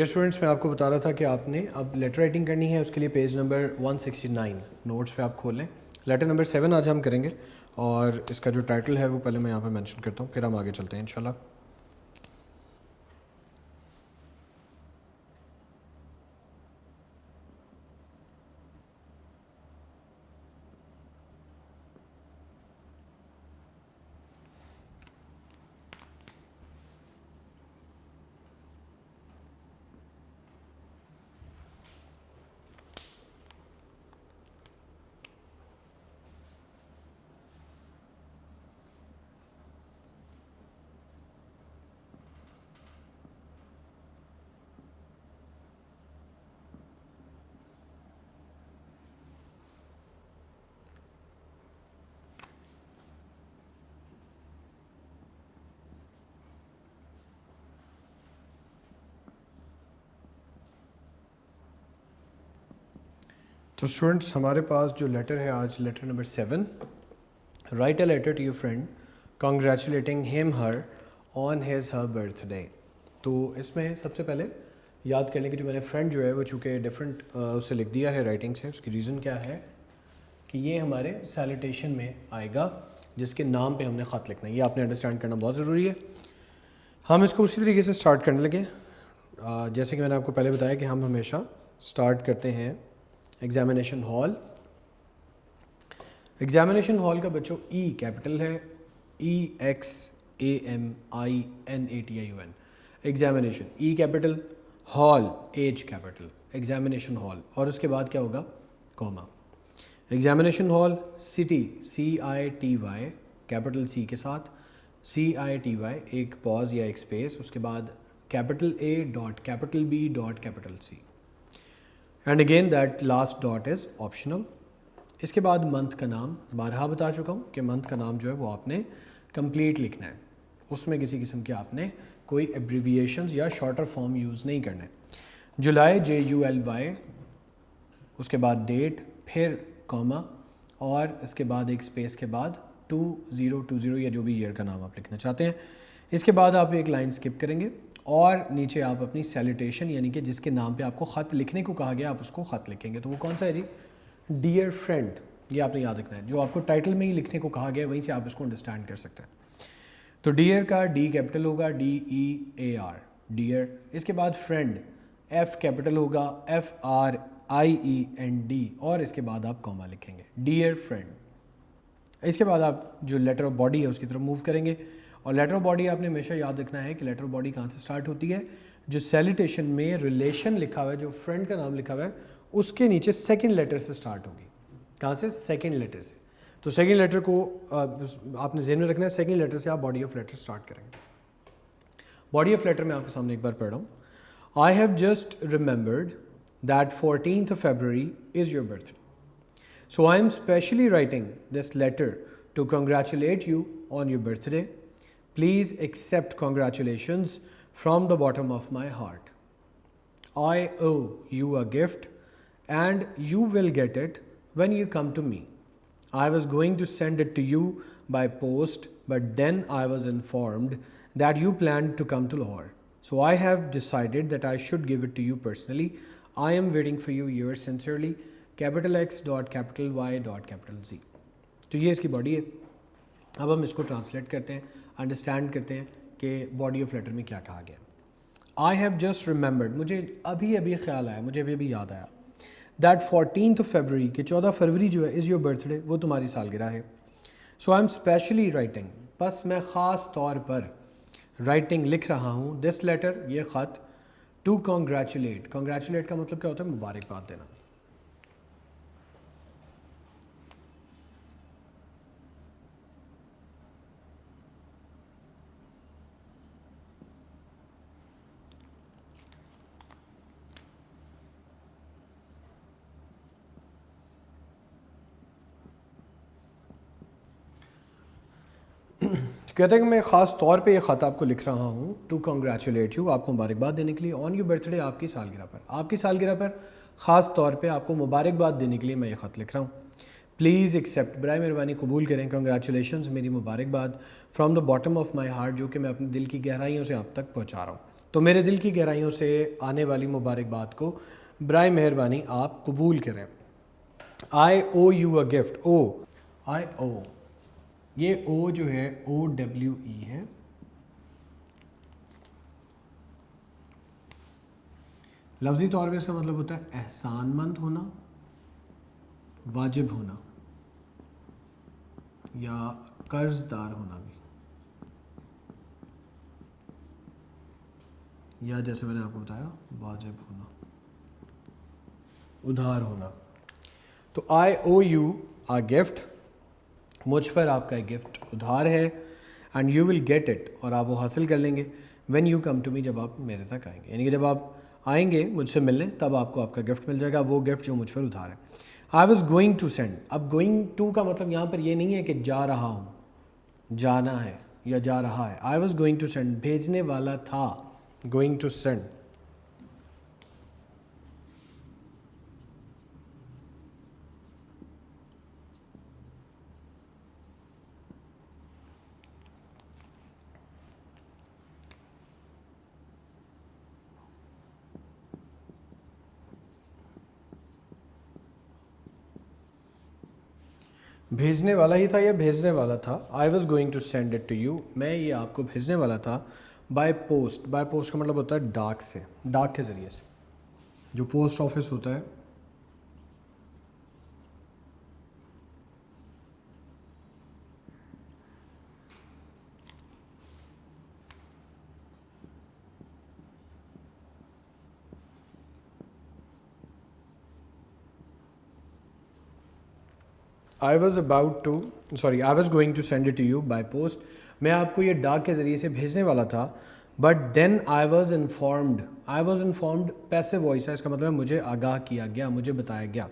Students मैं आपको बता रहा था कि आपने अब लेटर राइटिंग करनी है। उसके लिए पेज नंबर 169 नोट्स पे आप खोलें। लेटर नंबर 7 आज हम करेंगे और इसका जो टाइटल है वो पहले मैं यहाँ पे मेंशन करता हूँ, फिर हम आगे चलते हैं इंशाल्लाह। तो स्टूडेंट्स हमारे पास जो लेटर है आज, letter number 7, write a letter to your friend congratulating him her on his her birthday. तो इसमें सबसे पहले याद कर लें कि जो मैंने फ्रेंड जो है वो चूँकि डिफरेंट उसे लिख दिया है राइटिंग से। उसकी रीज़न क्या है कि ये हमारे सैल्यूटेशन में आएगा जिसके नाम पे हमने ख़त लिखना है। ये आपने अंडरस्टैंड करना बहुत ज़रूरी है। हम इसको उसी तरीके से स्टार्ट करने लगे जैसे कि मैंने आपको पहले बताया कि हम हमेशा स्टार्ट करते हैं एग्जामिनेशन हॉल। एग्जामिनेशन हॉल का बच्चों ई कैपिटल है, EXAMINATION। Examination E capital, hall H capital, examination hall. और उसके बाद क्या होगा, comma. Examination hall city CITY capital C के साथ, CITY एक पॉज या एक स्पेस, उसके बाद capital A dot capital B dot capital C and again that last dot is optional. इसके बाद मंथ का नाम बारहा बता चुका हूँ कि मंथ का नाम जो है वो आपने कंप्लीट लिखना है, उसमें किसी किस्म के आपने कोई एब्रीविएशंस या शॉर्टर फॉर्म यूज़ नहीं करना है। जुलाई JULY, उसके बाद डेट, फिर कॉमा और इसके बाद एक स्पेस के बाद 2020 या जो भी ईयर का नाम आप लिखना चाहते हैं। इसके बाद आप एक लाइन स्किप करेंगे और नीचे आप अपनी सैल्यूटेशन यानी कि जिसके नाम पे आपको ख़त लिखने को कहा गया आप उसको ख़त लिखेंगे। तो वो कौन सा है जी, डियर फ्रेंड। ये आपने याद रखना है, जो आपको टाइटल में ही लिखने को कहा गया है वहीं से आप इसको अंडरस्टैंड कर सकते हैं। तो डियर का D कैपिटल होगा, DEAR डियर। इसके बाद फ्रेंड F कैपिटल होगा, FRIEND और इसके बाद आप कॉमा लिखेंगे, डियर फ्रेंड। इसके बाद आप जो लेटर ऑफ बॉडी है उसकी तरफ मूव करेंगे और लेटर ऑफ बॉडी आपने हमेशा याद रखना है कि लेटर ऑफ बॉडी कहाँ से स्टार्ट होती है, जो सैल्यूटेशन में रिलेशन लिखा हुआ है, जो फ्रेंड का नाम लिखा हुआ है उसके नीचे सेकंड लेटर से स्टार्ट होगी। कहाँ से, सेकंड लेटर से। तो सेकंड लेटर को आपने ज़हन में रखना है, सेकंड लेटर से आप बॉडी ऑफ लेटर स्टार्ट करेंगे। बॉडी ऑफ लेटर मैं आपके सामने एक बार पढ़ रहा हूँ। I have just remembered that 14th of February is your birthday. So I am specially writing this letter to congratulate you on your birthday. Please accept congratulations from the bottom of my heart. I owe you a gift and you will get it when you come to me. I was going to send it to you by post, but then I was informed that you planned to come to Lahore. So I have decided that I should give it to you personally. I am waiting for you, yours sincerely, capital X dot capital Y dot capital Z. तो ये इसकी body है। अब हम इसको translate करते हैं, understand करते हैं कि बॉडी ऑफ लेटर में क्या कहा गया। आई हैव जस्ट रिमेंबर्ड, मुझे अभी अभी ख्याल आया, मुझे अभी याद आया, दैट 14th of February कि 14 फरवरी जो है इज़ योर बर्थडे, वो तुम्हारी सालगिरह है। सो आई एम स्पेशली राइटिंग, बस मैं ख़ास तौर पर राइटिंग लिख रहा हूँ, दिस लेटर ये ख़त, टू कॉन्ग्रेचुलेट। कॉन्ग्रेचुलेट का मतलब क्या होता है, मुबारकबाद देना। कहते हैं कि मैं ख़ास तौर पे ये ख़त आपको लिख रहा हूँ टू कॉन्ग्रेचुलेट यू, आपको मुबारकबाद देने के लिए, ऑन योर बर्थडे, आपकी सालगिरह पर। आपकी सालगिरह पर ख़ास तौर पे आपको मुबारकबाद देने के लिए मैं ये ख़त लिख रहा हूँ। प्लीज़ एक्सेप्ट, बराए मेहरबानी कबूल करें, कंग्रेचुलेशंस, मेरी मुबारकबाद, from the bottom of my heart, जो कि मैं अपने दिल की गहराइयों से आप तक पहुँचा रहा हूँ। तो मेरे दिल की गहराइयों से आने वाली मुबारकबाद को बराए मेहरबानी आप कबूल करें। आई ओ यू अ गिफ्ट। ओ, आई ओ, ये ओ जो है OWE है। लफ्ज़ी तौर पे इसका मतलब होता है एहसानमंद होना, वाजिब होना या कर्जदार होना भी, या जैसे मैंने आपको बताया वाजिब होना, उधार होना। तो आई ओ यू आ गिफ्ट, मुझ पर आपका एक गिफ्ट उधार है। And you will get it, और आप वो हासिल कर लेंगे when you come to me, जब आप मेरे तक आएंगे, यानी कि जब आप आएंगे मुझसे मिलने तब आपको आपका गिफ्ट मिल जाएगा, वो गिफ्ट जो मुझ पर उधार है। I was going to send, अब गोइंग टू का मतलब यहाँ पर ये नहीं है कि जा रहा हूँ, जाना है या जा रहा है। I was going to send, भेजने वाला था, गोइंग टू सेंड। भेजने वाला ही था या भेजने वाला था। I was going to send it to you, मैं ये आपको भेजने वाला था। बाय पोस्ट, बाय पोस्ट का मतलब होता है डाक से, डाक के ज़रिए से, जो पोस्ट ऑफिस होता है। I was about to, sorry, I was going to send it to you by post, मैं आपको ये डाक के ज़रिए से भेजने वाला था। But then I was informed, I was informed passive voice है, इसका मतलब मुझे आगाह किया गया, मुझे बताया गया।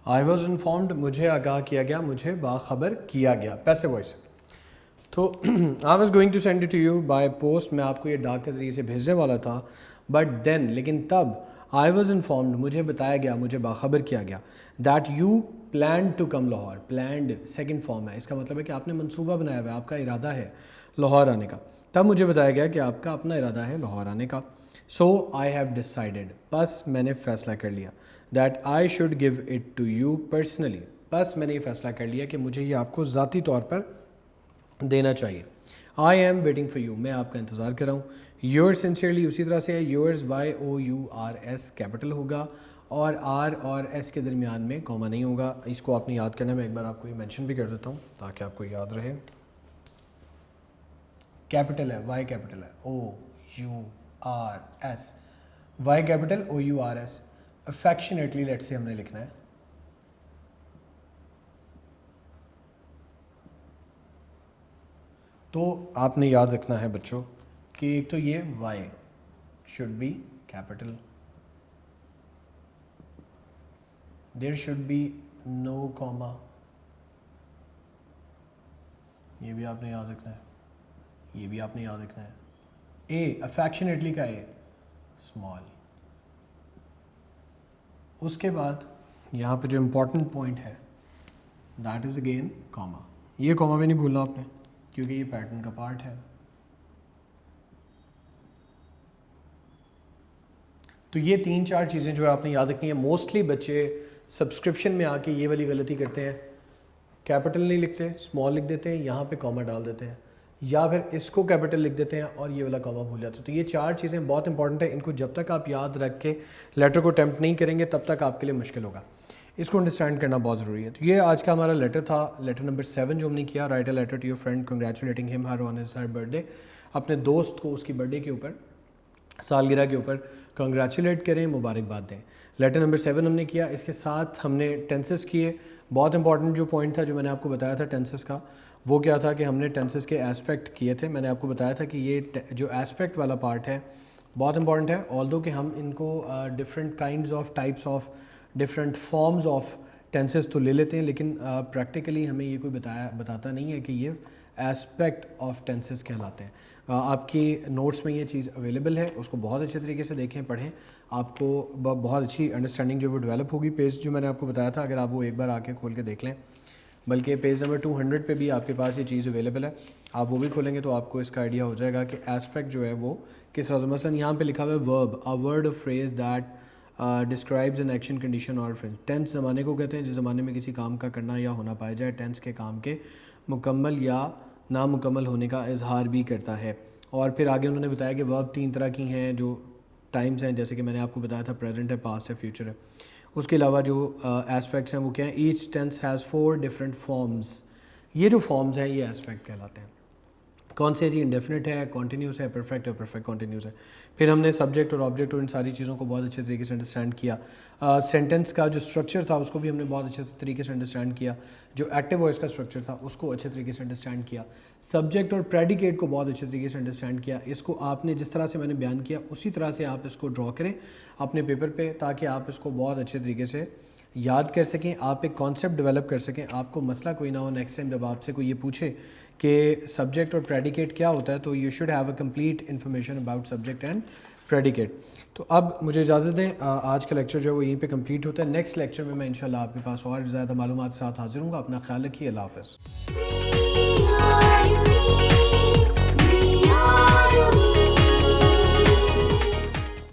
आई वॉज इन्फॉर्म्ड, मुझे आगाह किया गया, मुझे बाखबर किया गया, पैसे वॉइस। तो I was going to send it to you by post, मैं आपको ये डाक के ज़रिए से भेजने वाला था। बट देन, लेकिन तब, आई वॉज इन्फॉर्म्ड, मुझे बताया गया, मुझे बाखबर किया गया, that you plan to come Lahore. Planned second form है, इसका मतलब है कि आपने मंसूबा बनाया हुआ है, आपका इरादा है लाहौर आने का। तब मुझे बताया गया कि आपका अपना इरादा है लाहौर आने का। सो आई हैव डिसाइडेड, बस मैंने फ़ैसला कर लिया, that I should give it to you personally, बस मैंने ये फ़ैसला कर लिया कि मुझे ये आपको ज़ाती तौर पर देना चाहिए। I am waiting for you, मैं आपका इंतज़ार कर रहा हूँ। योर्स सिंसियरली उसी तरह से है, योर्स YOURS कैपिटल होगा, और R और S के दरमियान में कॉमा नहीं होगा। इसको आपने याद करना है, मैं एक बार आपको ये मेंशन भी कर देता हूँ ताकि आपको याद रहे। कैपिटल है, Y कैपिटल है, OURS, Y capital OURS। Affectionately let's say हमने लिखना है। तो आपने याद रखना है बच्चों कि एक तो ये Y should be capital, there should be no comma, ये भी आपने याद रखना है, ये भी आपने याद रखना है। ए, अफेक्शनेटली का ए स्मॉल। उसके बाद यहाँ पे जो इम्पोर्टेंट पॉइंट है दैट इज़ अगेन कॉमा, ये कॉमा भी नहीं भूलना आपने क्योंकि ये पैटर्न का पार्ट है। तो ये 3-4 चीज़ें जो है आपने याद रखनी है। मोस्टली बच्चे सब्सक्रिप्शन में आके ये वाली गलती करते हैं, कैपिटल नहीं लिखते, स्मॉल लिख देते हैं, यहाँ पे कॉमा डाल देते हैं, या फिर इसको कैपिटल लिख देते हैं और ये वाला कॉमा भूल जाते हैं। तो ये 4 चीज़ें बहुत इंपॉर्टेंट है, इनको जब तक आप याद रख के लेटर को अटैम्प्ट नहीं करेंगे तब तक आपके लिए मुश्किल होगा, इसको अंडरस्टैंड करना बहुत ज़रूरी है। तो ये आज का हमारा लेटर था, लेटर नंबर 7 जो हमने किया, write a letter to your friend congratulating him her on his her birthday. अपने दोस्त को उसकी बर्थडे के ऊपर, सालगिरह के ऊपर कंग्रेचुलेट करें, मुबारकबाद दें। लेटर नंबर 7 हमने किया, इसके साथ हमने टेंसेस किए। बहुत इंपॉर्टेंट जो पॉइंट था जो मैंने आपको बताया था टेंसेस का, वो क्या था कि हमने टेंसेस के एस्पेक्ट किए थे। मैंने आपको बताया था कि ये जो एस्पेक्ट वाला पार्ट है बहुत इंपॉर्टेंट है, ऑल्दो कि हम इनको different kinds of types of different forms of tenses तो ले लेते हैं, लेकिन प्रैक्टिकली हमें ये कोई बताता नहीं है कि ये एस्पेक्ट ऑफ टेंसेस कहलाते हैं। आपकी नोट्स में ये चीज़ अवेलेबल है, उसको बहुत अच्छे तरीके से देखें, पढ़ें, आपको बहुत अच्छी अंडरस्टैंडिंग जो वो डेवलप होगी। पेज जो मैंने आपको बताया था, अगर आप वो एक बार आके खोल के देख लें, बल्कि पेज नंबर 200 पे भी आपके पास ये चीज़ अवेलेबल है, आप वो भी खोलेंगे तो आपको इसका आइडिया हो जाएगा कि एस्पेक्ट जो है वो किस तरह से। मसलन यहाँ पे लिखा हुआ है verb, a word of phrase that describes an action condition और फ्रेंच। टेंस ज़माने को कहते हैं जिस ज़माने में किसी काम का करना या होना पाया जाए, टेंस के काम के मुकम्मल या नामुकम्मल होने का इजहार भी करता है। और फिर आगे उन्होंने बताया कि वर्ब 3 तरह की हैं जो टाइम्स हैं, जैसे कि मैंने आपको बताया था, प्रेजेंट है, पास्ट है, फ्यूचर है। उसके अलावा जो एस्पेक्ट्स हैं वो क्या हैं, each tense has 4 different forms. ये जो फॉर्म्स हैं ये एस्पेक्ट कहलाते हैं। कौन से जी, इंडेफिनिट है, कॉन्टीन्यूस है, परफेक्ट है, परफेक्ट कॉन्टीन्यूस है। फिर हमने सब्जेक्ट और ऑब्जेक्ट और इन सारी चीज़ों को बहुत अच्छे तरीके से अंडरस्टैंड किया। सेंटेंस का जो स्ट्रक्चर था उसको भी हमने बहुत अच्छे तरीके से अंडरस्टैंड किया। जो एक्टिव वॉइस का स्ट्रक्चर था उसको अच्छे तरीके से अंडरस्टैंड किया। सब्जेक्ट और प्रेडिकेट को बहुत अच्छे तरीके से अंडरस्टैंड किया। इसको आपने जिस तरह से मैंने बयान किया उसी तरह से आप इसको ड्रॉ करें अपने पेपर पे, ताकि आप इसको बहुत अच्छे तरीके से याद कर सकें, आप एक कॉन्सेप्ट डेवलप कर सकें। आपको मसला कोई ना हो, नेक्स्ट टाइम जब आपसे कोई ये पूछे कि सब्जेक्ट और प्रेडिकेट क्या होता है, तो you should have a complete information about subject and predicate. तो अब मुझे इजाज़त दें, आज का लेक्चर जो है वो यहीं पे कंप्लीट होता है। नेक्स्ट लेक्चर में मैं इंशाल्लाह आपके पास और ज़्यादा मालूमात के साथ हाजिर हूँगा। अपना ख्याल रखिए, अल्लाह हाफ़िज़।